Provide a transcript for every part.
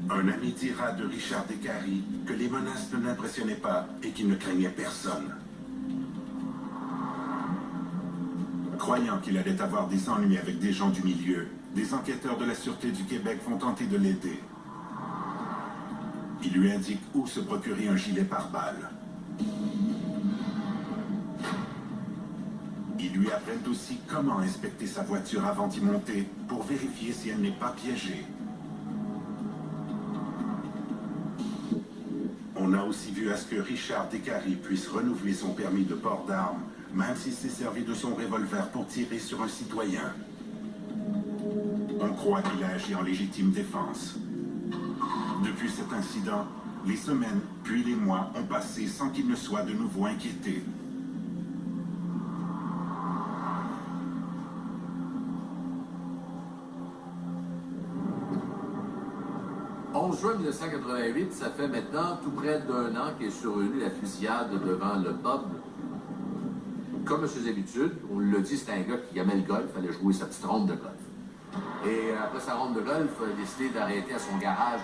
Un ami dira de Richard Descaries que les menaces ne l'impressionnaient pas et qu'il ne craignait personne. Croyant qu'il allait avoir des ennuis avec des gens du milieu, des enquêteurs de la Sûreté du Québec vont tenter de l'aider. Ils lui indiquent où se procurer un gilet pare-balles. Ils lui apprennent aussi comment inspecter sa voiture avant d'y monter pour vérifier si elle n'est pas piégée. On a aussi vu à ce que Richard Descaries puisse renouveler son permis de port d'armes, même s'il s'est servi de son revolver pour tirer sur un citoyen. On croit qu'il a agi en légitime défense. Depuis cet incident, les semaines, puis les mois ont passé sans qu'il ne soit de nouveau inquiété. Le 11 juin 1988, ça fait maintenant tout près d'1 an qu'est survenue la fusillade devant le pub. Comme à ses habitudes, on l'a dit, c'était un gars qui aimait le golf, il fallait jouer sa petite ronde de golf. Et après sa ronde de golf, il a décidé d'arrêter à son garage.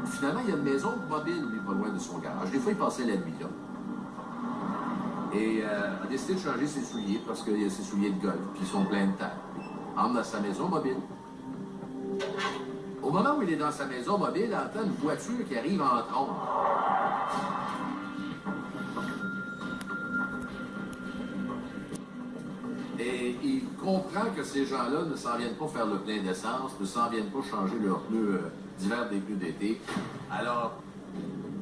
Finalement, il y a une maison mobile, lui, pas loin de son garage. Des fois, il passait la nuit là. Et a décidé de changer ses souliers parce qu'il y a ses souliers de golf, puis ils sont pleins de terre. Entre dans sa maison mobile. Au moment où il est dans sa maison mobile, il entend une voiture qui arrive en trombe. Et il comprend que ces gens-là ne s'en viennent pas faire le plein d'essence, ne s'en viennent pas changer leurs pneus d'hiver des pneus d'été. Alors,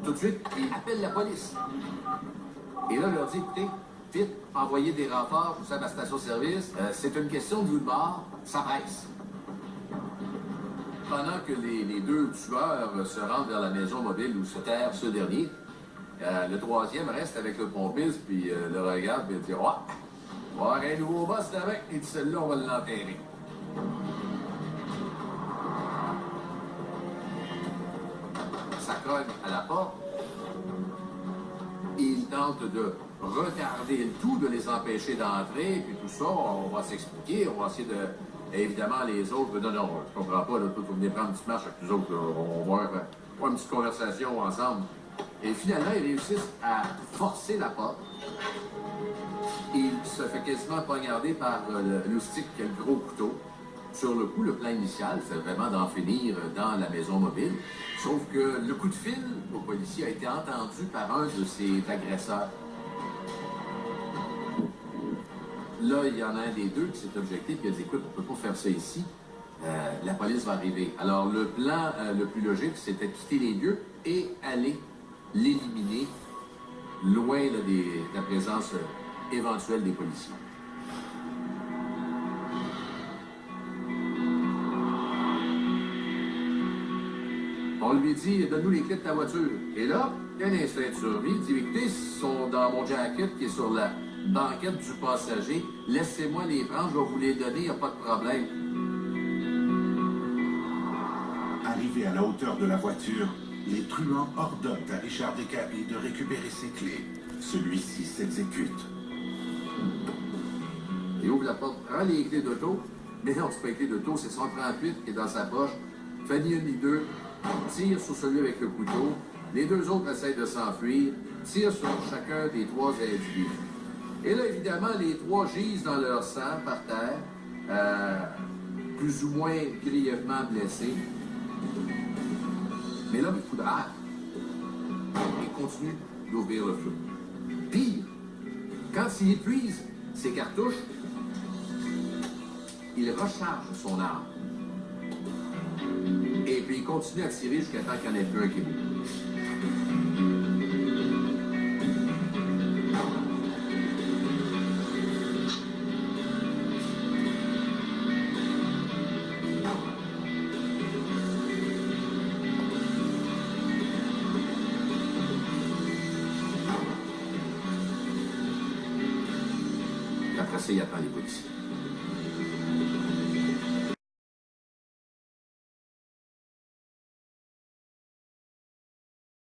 tout de suite, il appelle la police. Et là, il leur dit, écoutez, vite, envoyez des renforts, vous savez, à la station-service. C'est une question de vue de bord, ça presse. Pendant que les deux tueurs se rendent vers la maison mobile où se terre ce dernier, le troisième reste avec le pompiste, puis le regarde, puis il dit, oh, on va avoir un nouveau boss avec, et celui-là, on va l'enterrer. Ça cogne à la porte. Il tente de retarder le tout, de les empêcher d'entrer, puis tout ça, on va s'expliquer, on va essayer de... Évidemment, les autres, non, non, je comprends pas, là, vous venez prendre une petite marche avec nous autres, là, on va avoir une petite conversation ensemble. Et finalement, ils réussissent à forcer la porte. Il se fait quasiment poignarder par le stick qui a le gros couteau. Sur le coup, le plan initial, c'est vraiment d'en finir dans la maison mobile. Sauf que le coup de fil au policier a été entendu par un de ses agresseurs. Là, il y en a un des deux qui s'est objecté et qui a dit, écoute, on ne peut pas faire ça ici. La police va arriver. Alors, le plan le plus logique, c'était de quitter les lieux et aller l'éliminer loin là, de la présence éventuelle des policiers. On lui dit, donne-nous les clés de ta voiture. Et là, il y a un instinct de survie. Il dit, écoutez, ils sont dans mon jacket qui est sur la banquette du passager. Laissez-moi les prendre, je vais vous les donner, il n'y a pas de problème. Arrivé à la hauteur de la voiture, les truands ordonnent à Richard Descaries de récupérer ses clés. Celui-ci s'exécute. Il ouvre la porte, prend les clés d'auto. Mais non, c'est pas les clés d'auto, c'est son 38 qui est dans sa poche. Fait ni une ni deux. Tire sur celui avec le couteau. Les deux autres essayent de s'enfuir. Tire sur chacun des trois individus. Et là, évidemment, les trois gisent dans leur sang par terre, plus ou moins grièvement blessés. Mais l'homme est fou de rage. Il continue d'ouvrir le feu. Pire, quand il épuise ses cartouches, il recharge son arme. Et puis il continue à tirer jusqu'à temps qu'il n'y en ait plus un qui bouge. Après ça, il attend les policiers.